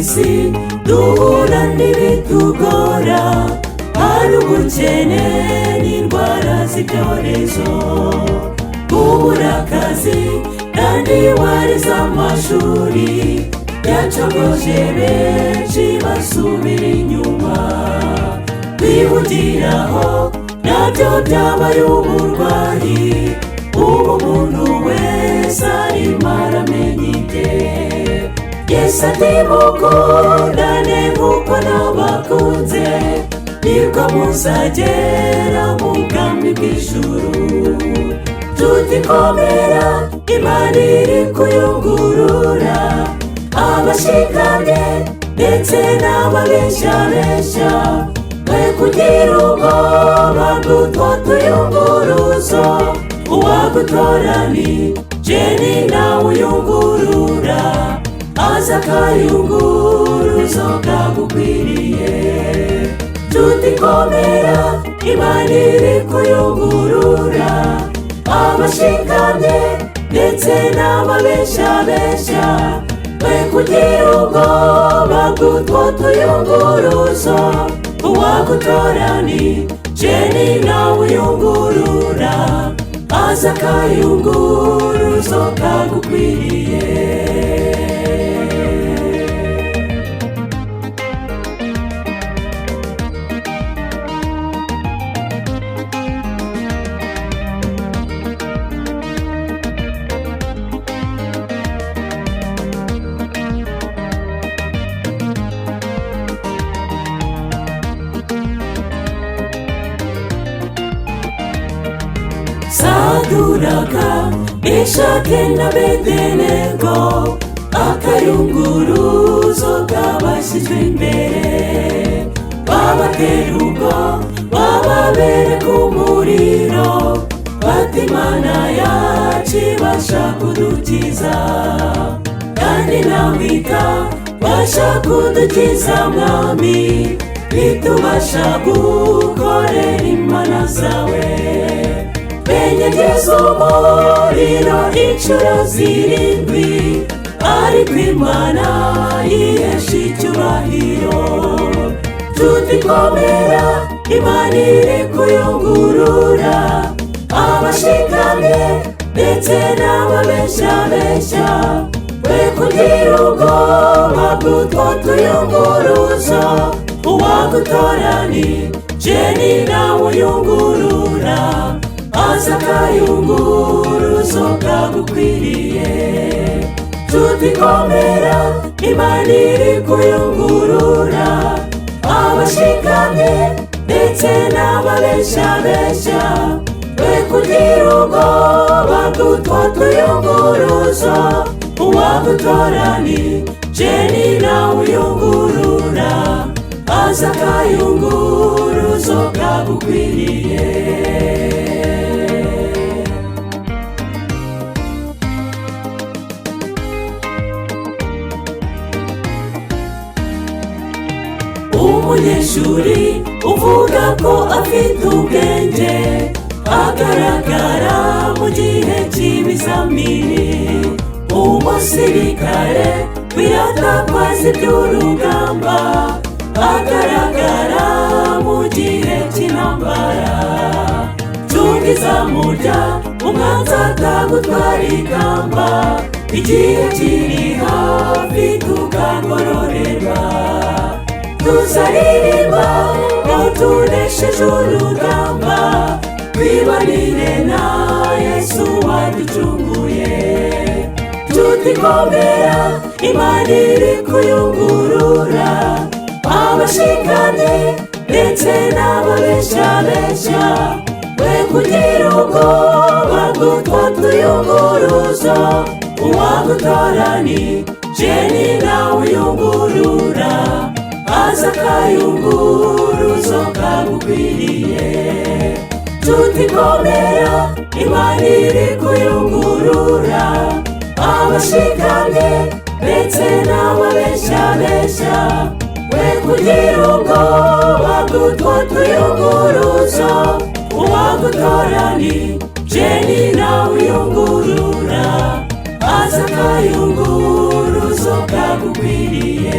isi duhura n'ibitugora, hari ubukene n'indwara z'ibyorezo, kubura akazi n'andiwariza amashuri yacogoje benshi basubira inyuma, kwihugiraho nabyo byabaye uburwayi, ubu umuntu wese arimo aramenya ibye. Yesu ati mukundane nk'uko nabakunze, nibwo muzagera mu bwami bw'ijuru. Nshuti komera, Imana iri kuyungurura abashikamye ndetse n'ababeshyabeshya, twe kugira ubwoba bw'utwo tuyunguruzo. Uwagutora ni Jeni nawe uyungurura, aza akayunguruzo kagukwiriye. Nshuti komera, Imana iri kuyungurura abashikamye ndetse n'ababeshyabeshya, twe kugira ubwoba bw'utwo tuyunguruzo. Uwagutora ni Jeni nawe uyungurura, aza akayunguruzo kagukwiriye. Saduraka, Meshake n'Abedenego, akayunguruzo kabashyizwe imbere, babatera ubwo bababereka umuriro, bati Imana yacu ibasha kudukiza, kandi nawe ikabasha kudukiza mwami, ntitubasha gukorera imana zawe. Benyegeza umuriro inshuro 7, ariko Imana yihesha icyubahiro. Nshuti komera, Imana iri kuyungurura abashikamye ndetse n'ababeshyabeshya, twe kugira ubwoba bw'utwo tuyunguruzo. Uwagutora ni Jeni nawe uyungurura, aza akayunguruzo kagukwiriye. Nshuti komera, Imana iri kuyungurura abashikamye ndetse n'ababeshyabeshya, twe kugira ubwoba bw'utwo tuyunguruzo. Uwagutora ni Jeni nawe uyungurura, aza akayunguruzo kagukwiriye. Umunyeshuri uvuga ko afite ubwenge, agaragara mu gihe cy'ibizamini. Umusirikare wiratakaza iby'urugamba, agaragara mu gihe cy'intambara. Cunga izamu rya umwanzi atagutwara ikamba, igihe kiri hafi tukagororerwa. Tuzaririmba ko tunesheje urugamba, twibanire na Yesu waducunguye. Nshuti komera, Imana iri kuyungurura abashikamye ndetse n'ababeshyabeshya, twe kugira ubwoba bw'utwo tuyunguruzo. Uwagutora ni Jeni nawe uyungurura, aza akayunguruzo kagukwiriye. Nshuti komera, Imana iri kuyungurura abashikamye ndetse n'ababeshyabeshya, twe kugira ubwoba bw'utwo tuyunguruzo. Uwagutora ni Jeni nawe uyungurura, aza akayunguruzo kagukwiriye.